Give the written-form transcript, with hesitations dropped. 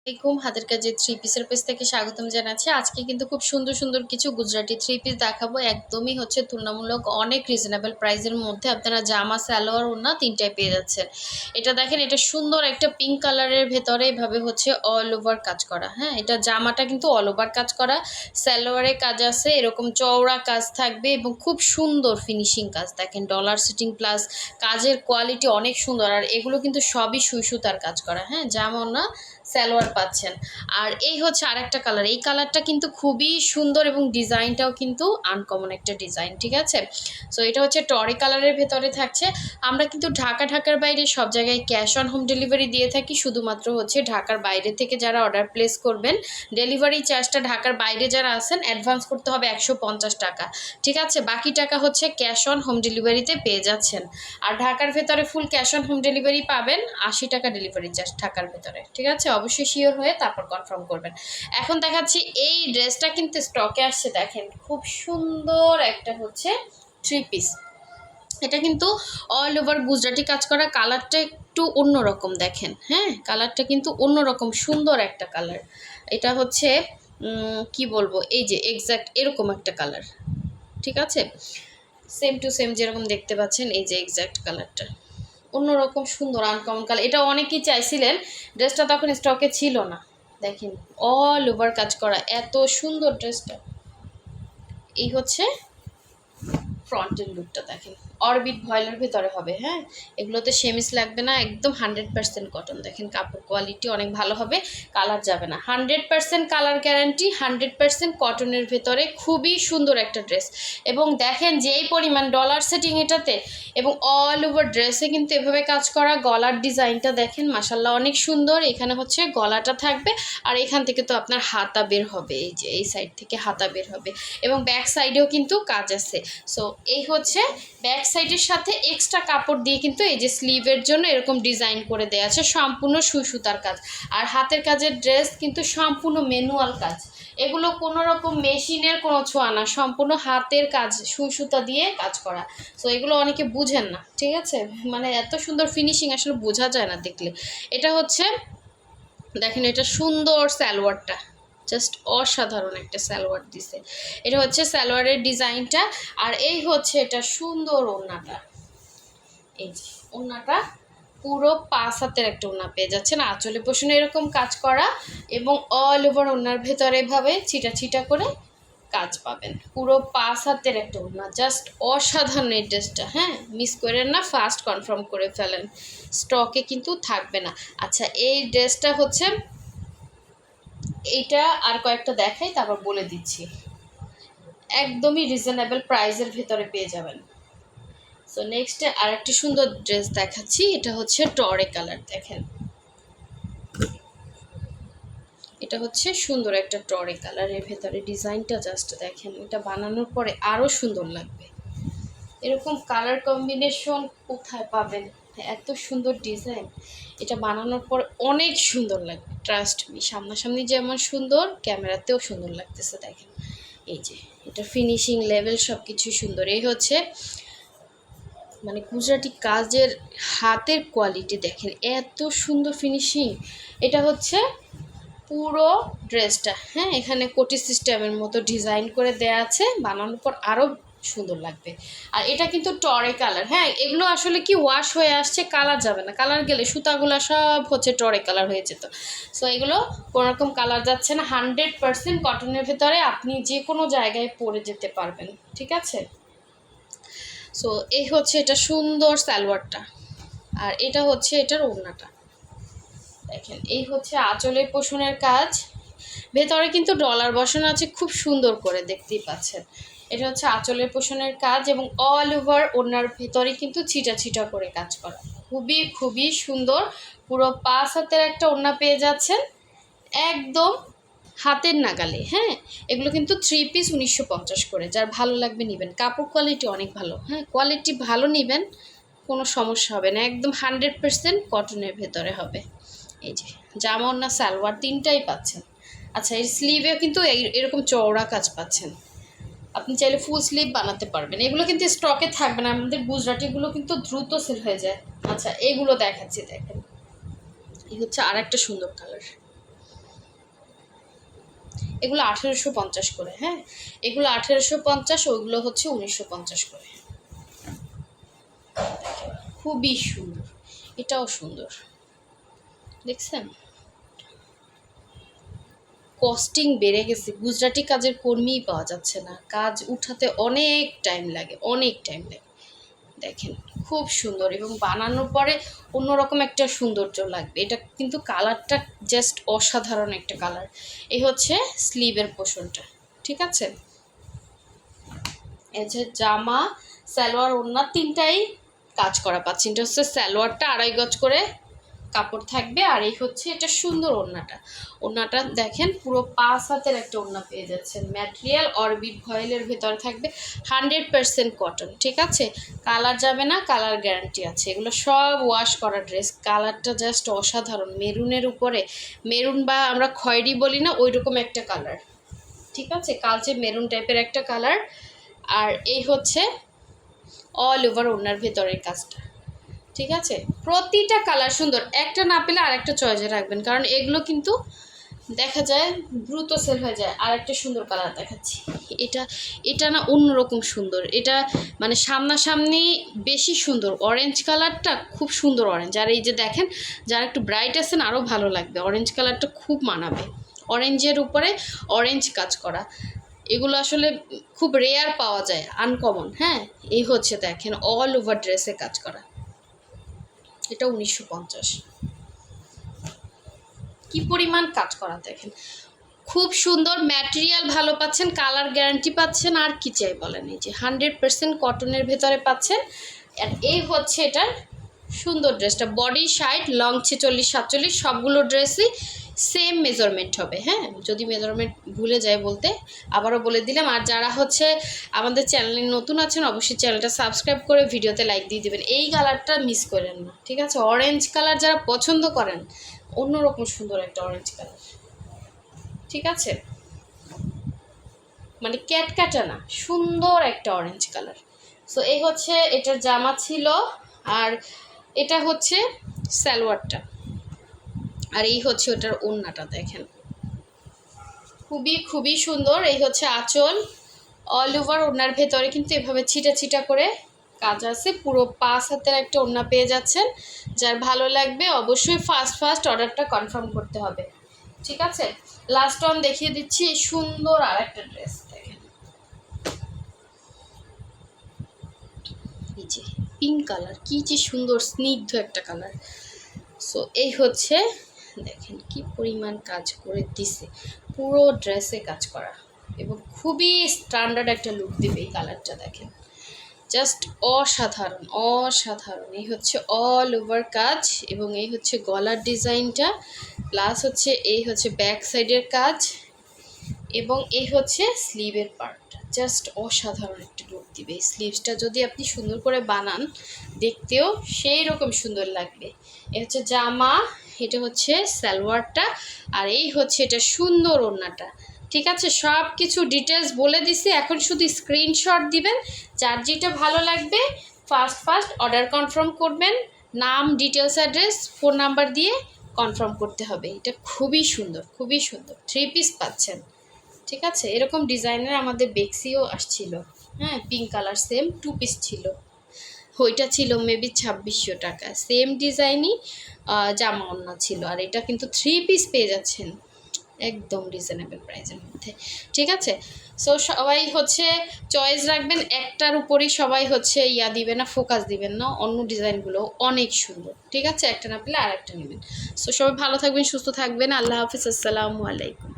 আসসালামাইকুম, হাতের কাজে থ্রি পিসের পেজ থেকে স্বাগতম জানাচ্ছি। আজকে কিন্তু খুব সুন্দর সুন্দর কিছু গুজরাটি থ্রি পিস দেখাবো। একদমই তুলনামূলক অনেক রিজনেবল প্রাইসের মধ্যে আপনারা জামা, সালোয়ার, ওড়না তিনটায় পেয়ে যাচ্ছেন। এটা দেখেন, এটা সুন্দর একটা পিঙ্ক কালারের ভেতরে এভাবে অল ওভার কাজ করা। হ্যাঁ, এটা জামাটা কিন্তু অল ওভার কাজ করা, সালোয়ারে কাজ আছে, এরকম চওড়া কাজ থাকবে এবং খুব সুন্দর ফিনিশিং কাজ। দেখেন ডলার সেটিং প্লাস কাজের কোয়ালিটি অনেক সুন্দর। আর এগুলো কিন্তু সবই সুই সুতার কাজ করা। হ্যাঁ, জামা না সালোয়ার পাচ্ছেন। আর এই আরেকটা কালার, এই কালারটা কিন্তু খুবই সুন্দর এবং ডিজাইনটাও কিন্তু আনকমন একটা ডিজাইন। ঠিক আছে, সো এটা টরি কালারের ভেতরে থাকছে। আমরা কিন্তু ঢাকার বাইরে সব জায়গায় ক্যাশ অন হোম ডেলিভারি দিয়ে থাকি। শুধুমাত্র ঢাকার বাইরে থেকে যারা অর্ডার প্লেস করবেন, ডেলিভারি চার্জটা ঢাকার বাইরে যারা আছেন অ্যাডভান্স করতে হবে 150 টাকা। ঠিক আছে, বাকি টাকা ক্যাশ অন হোম ডেলিভারিতে পেয়ে যাচ্ছেন। আর ঢাকার ভেতরে full cash on home delivery পাবেন, 80 টাকা ডেলিভারি চার্জ ঢাকার ভেতরে। ঠিক আছে, অবশ্যই শিওর হয়ে তারপর কনফার্ম করবেন। এখন দেখাচ্ছি এই ড্রেসটা কিন্তু স্টকে আসছে। দেখেন খুব সুন্দর একটা থ্রি পিস। এটা কিন্তু অল ওভার গুজরাটি কাজ করা। কালারটা একটু অন্যরকম দেখেন। হ্যাঁ, কালারটা কিন্তু অন্যরকম সুন্দর একটা কালার। এটা কি বলবো, এই যে এক্স্যাক্ট এরকম একটা কালার। ঠিক আছে, সেম টু সেম যেরকম দেখতে পাচ্ছেন, এই যে এক্স্যাক্ট কালারটা অন্যরকম সুন্দর আনকমন কালার। এটা অনেকেই চাইছিলেন, ড্রেসটা তখন স্টকে ছিল না। দেখেন অল ওভার কাজ করা, এত সুন্দর ড্রেসটা। এই ফ্রন্টের লুকটা দেখেন, অরবিট ভয়েলের ভেতরে হবে। হ্যাঁ, এগুলোতে সেমিস লাগবে না, একদম 100% কটন। দেখেন কাপড় কোয়ালিটি অনেক ভালো হবে, কালার যাবে না। 100% কালার গ্যারান্টি, 100% কটনের ভেতরে খুবই সুন্দর একটা ড্রেস। এবং দেখেন যেই পরিমাণ ডলার সেটিং এটাতে, এবং অল ওভার ড্রেসে কিন্তু এভাবে কাজ করা। গলার ডিজাইনটা দেখেন মাশাল্লাহ অনেক সুন্দর। এখানে গলাটা থাকবে, আর এখান থেকে তো আপনার হাতা বের হবে, এই যে এই সাইড থেকে হাতা বের হবে, এবং ব্যাক সাইডেও কিন্তু কাজ আছে। সো এই ব্যাক সাইডের সাথে এক্সট্রা কাপড় দিয়ে কিন্তু এই যে স্লিভের জন্য এরকম ডিজাইন করে দেওয়া আছে, সম্পূর্ণ সুই সুতার কাজ। আর হাতের কাজের ড্রেস কিন্তু সম্পূর্ণ ম্যানুয়াল কাজ, এগুলো কোনো রকম মেশিনের কোনো ছোঁয়া না, সম্পূর্ণ হাতের কাজ, সুই সুতা দিয়ে কাজ করা। সো এগুলো অনেকে বুঝেন না। ঠিক আছে, মানে এত সুন্দর ফিনিশিং আসলে বোঝা যায় না দেখলে। এটা দেখেন, এটা সুন্দর সালোয়ারটা, জাস্ট অসাধারণ একটা সালোয়ার দিছে। এটা সালোয়ারের ডিজাইনটা। আর এই এটা সুন্দর ওড়নাটা, এই যে ওড়নাটা পুরো 5 হাতের একটা ওড়না পেয়ে যাচ্ছেন। আঁচলে পোষণে এরকম কাজ করা, এবং অল ওভার ওড়নার ভেতরে এভাবে ছিটা ছিটা করে কাজ পাবেন। পুরো 5 হাতের একটা ওড়না, জাস্ট অসাধারণ এই ড্রেসটা। হ্যাঁ, মিস করেন না, ফার্স্ট কনফার্ম করে ফেলেন, স্টকে কিন্তু থাকবে না। আচ্ছা, এই ড্রেসটা এইটা আর কয়েকটা দেখাই, তারপর বলে দিচ্ছি। একদমই রিজনেবল প্রাইসের ভেতরে পেয়ে যাবেন। সো নেক্সটে আরেকটি সুন্দর ড্রেস দেখাচ্ছি। এটা টরে কালার। দেখেন এটা সুন্দর একটা টরে কালারের ভেতরে ডিজাইনটা জাস্ট দেখেন, এটা বানানোর পরে আরও সুন্দর লাগবে। এরকম কালার কম্বিনেশন কোথায় পাবেন, এত সুন্দর ডিজাইন, এটা বানানোর পর অনেক সুন্দর লাগবে। ট্রাস্ট মি, সামনাসামনি যেমন সুন্দর, ক্যামেরাতেও সুন্দর লাগতেছে। দেখেন এই যে এটা ফিনিশিং লেভেল সব কিছুই সুন্দর। এই মানে গুজরাটি কাজের হাতের কোয়ালিটি দেখেন, এত সুন্দর ফিনিশিং। এটা পুরো ড্রেসটা। হ্যাঁ, এখানে কোটি সিস্টেমের মতো ডিজাইন করে দেয়া আছে, বানানোর পর আরও সুন্দর লাগবে। আর এটা কিন্তু টরে কালার। হ্যাঁ, এগুলো আসলে কি ওয়াশ হয়ে আসছে, কালার যাবে না, কালার গেলে সুতাগুলো সব টরে কালার হয়ে যেত। সো এগুলো কোনোরকম কালার যাচ্ছে না, 100% কটনের ভেতরে আপনি যে কোনো জায়গায় পরে যেতে পারবেন। ঠিক আছে, সো এই এটা সুন্দর সালোয়ারটা, আর এটা এটার ওড়নাটা। দেখেন এই আঁচলের পোষণের কাজ, ভেতরে কিন্তু ডলার বসানো আছে, খুব সুন্দর করে দেখতেই পাচ্ছেন। এটা আঁচলের পোষণের কাজ, এবং অল ওভার ওড়নার ভেতরে কিন্তু ছিটা ছিটা করে কাজ করা, খুবই খুবই সুন্দর। পুরো 5 হাতের একটা ওড়না পেয়ে যাচ্ছেন, একদম হাতের নাগালে। হ্যাঁ, এগুলো কিন্তু 3 পিস 1950 করে, যার ভালো লাগবে নেবেন। কাপড় কোয়ালিটি অনেক ভালো। হ্যাঁ, কোয়ালিটি ভালো নেবেন, কোনো সমস্যা হবে না, একদম 100% কটনের ভেতরে হবে। এই যে জামা, ওড়না, সালোয়ার তিনটাই পাচ্ছেন। আচ্ছা, এর স্লিভেও কিন্তু এরকম চওড়া কাজ পাচ্ছেন, আপনি চাইলে ফুল স্লিভ বানাতে পারবেন। এগুলো কিন্তু স্টকে থাকবে না, আমাদের গুজরাটিগুলো কিন্তু দ্রুত সেল হয়ে যায়। আচ্ছা, এইগুলো দেখাচ্ছি। দেখেন এই আর একটা সুন্দর কালার, এগুলো 1850 করে, হ্যাঁ এগুলো 1850, ওইগুলো হচ্ছে 1950 করে। খুবই সুন্দর, এটাও সুন্দর, দেখছেন? কস্টিং বেড়ে গেছে, গুজরাটি কাজের কর্মীই পাওয়া যাচ্ছে না, কাজ উঠাতে অনেক টাইম লাগে, অনেক টাইম লাগে। দেখেন খুব সুন্দর, এবং বানানোর পরে অন্যরকম একটা সৌন্দর্য লাগবে। এটা কিন্তু কালারটা জাস্ট অসাধারণ একটা কালার। এই হচ্ছে স্লিভের পোর্শনটা, ঠিক আছে? এই যে জামা, সালোয়ার, ওড়না তিনটাই কাজ করা পাচ্ছি। এটা হচ্ছে সালোয়ারটা 2.5 গজ করে কাপড় থাকবে, আর এই হচ্ছে এটা সুন্দর ওড়নাটা। ওড়নাটা দেখেন পুরো 5 হাতের একটা ওড়না পেয়ে যাচ্ছেন। ম্যাটেরিয়াল অরবিট ভয়েলের ভেতরে থাকবে, 100% কটন, ঠিক আছে? কালার যাবে না, কালার গ্যারান্টি আছে। এগুলো সব ওয়াশ করা ড্রেস। কালারটা জাস্ট অসাধারণ, মেরুনের উপরে, মেরুন বা আমরা খয়েরি বলি না, ওই রকম একটা কালার, ঠিক আছে? কালচে মেরুন টাইপের একটা কালার। আর এই হচ্ছে অল ওভার ওড়নার ভেতরের কাজটা, ঠিক আছে? প্রতিটা কালার সুন্দর, একটা না পেলে আরেকটা চয়েসে রাখবেন, কারণ এগুলো কিন্তু দেখা যায় দ্রুত সেল হয়ে যায়। আর একটা সুন্দর কালার দেখাচ্ছি, এটা এটা না অন্যরকম সুন্দর, এটা মানে সামনাসামনি বেশি সুন্দর। অরেঞ্জ কালারটা খুব সুন্দর অরেঞ্জ, আর এই যে দেখেন যারা একটু ব্রাইট আছেন আরও ভালো লাগবে, অরেঞ্জ কালারটা খুব মানাবে। অরেঞ্জের উপরে অরেঞ্জ কাজ করা, এগুলো আসলে খুব রেয়ার পাওয়া যায়, আনকমন। হ্যাঁ, এই হচ্ছে দেখেন অল ওভার ড্রেসে কাজ করা, এটা 1950। কি পরিমাণ কাজ করা দেখেন, খুব সুন্দর। ম্যাটেরিয়াল ভালো পাচ্ছেন, কালার গ্যারান্টি পাচ্ছেন, আর কি চাই বলেন? এই যে 100% কটনের ভেতরে পাচ্ছেন। আর এই হচ্ছে এটার সুন্দর ড্রেসটা। বডি 60, লং 46, 47, সবগুলো ড্রেসই সেম মেজারমেন্ট হবে। হ্যাঁ, যদি মেজারমেন্ট ভুলে যায় বলতে আবারও বলে দিলাম। আর যারা হচ্ছে আমাদের চ্যানেলে নতুন আছেন অবশ্যই চ্যানেলটা সাবস্ক্রাইব করে ভিডিওতে লাইক দিয়ে দেবেন। এই কালারটা মিস করেন না, ঠিক আছে? অরেঞ্জ কালার যারা পছন্দ করেন, অন্যরকম সুন্দর একটা অরেঞ্জ কালার, ঠিক আছে? মানে ক্যাটকাটা না, সুন্দর একটা অরেঞ্জ কালার। সো এই হচ্ছে এটার জামা ছিল, আর এটা হচ্ছে সালোয়ারটা, আর এই হচ্ছে ওটার ওড়নাটা। দেখেন খুবই খুবই সুন্দর। এই হচ্ছে আঁচল, অল ওভার ওড়নার ভেতরে কিন্তু এভাবে ছিটা ছিটা করে কাজ আছে। পুরো 5 হাতের একটা ওড়না পেয়ে যাচ্ছেন। যার ভালো লাগবে অবশ্যই ফার্স্ট অর্ডারটা কনফার্ম করতে হবে, ঠিক আছে? লাস্ট ওয়ান দেখিয়ে দিচ্ছি, সুন্দর আর একটা ড্রেস দেখেন, এই যে পিঙ্ক কালার, কি যে সুন্দর স্নিগ্ধ একটা কালার। সো এই হচ্ছে দেখেন কি পরিমাণ কাজ করে দিছে, পুরো ড্রেসে কাজ করা, এবং খুবই স্ট্যান্ডার্ড একটা লুক দেবে এই কালারটা। দেখেন জাস্ট অসাধারণ অসাধারণ। এই হচ্ছে অল ওভার কাজ, এবং এই হচ্ছে গলার ডিজাইনটা, প্লাস হচ্ছে এই হচ্ছে ব্যাক সাইডের কাজ, এবং এই হচ্ছে স্লিভের পার্টটা। জাস্ট অসাধারণ একটা লুক দিবে। এই স্লিভসটা যদি আপনি সুন্দর করে বানান, দেখতেও সেই রকম সুন্দর লাগবে। এ হচ্ছে জামা, এটা হচ্ছে সালোয়ারটা, আর এই হচ্ছে এটা সুন্দর ওড়নাটা, ঠিক আছে? সব কিছু ডিটেলস বলে দিছি, এখন শুধু স্ক্রিনশট দিবেন। যার যেটা ভালো লাগবে ফার্স্ট অর্ডার কনফার্ম করবেন, নাম, ডিটেলস, অ্যাড্রেস, ফোন নাম্বার দিয়ে কনফার্ম করতে হবে। এটা খুবই সুন্দর, খুবই সুন্দর। 3 পিস পাচ্ছেন, ঠিক আছে? এরকম ডিজাইনের আমাদের বেক্সিও আসছিল, হ্যাঁ, পিঙ্ক কালার, সেম 2 পিস ছিল। ওইটা ছিল মেবি 2600 টাকা, সেম ডিজাইনই জামা ওড়না ছিল। আর এটা কিন্তু 3 পিস পেয়ে যাচ্ছেন একদম রিজনেবল প্রাইসের মধ্যে, ঠিক আছে? সো সবাই হচ্ছে চয়েস রাখবেন, একটার উপরই সবাই হচ্ছে দিবেন না, ফোকাস দিবেন না। অন্য ডিজাইনগুলো অনেক সুন্দর, ঠিক আছে? একটা না পেলে আর একটা নেবেন। সো সবাই ভালো থাকবেন, সুস্থ থাকবেন। আল্লাহ হাফিজ, আসসালামু আলাইকুম।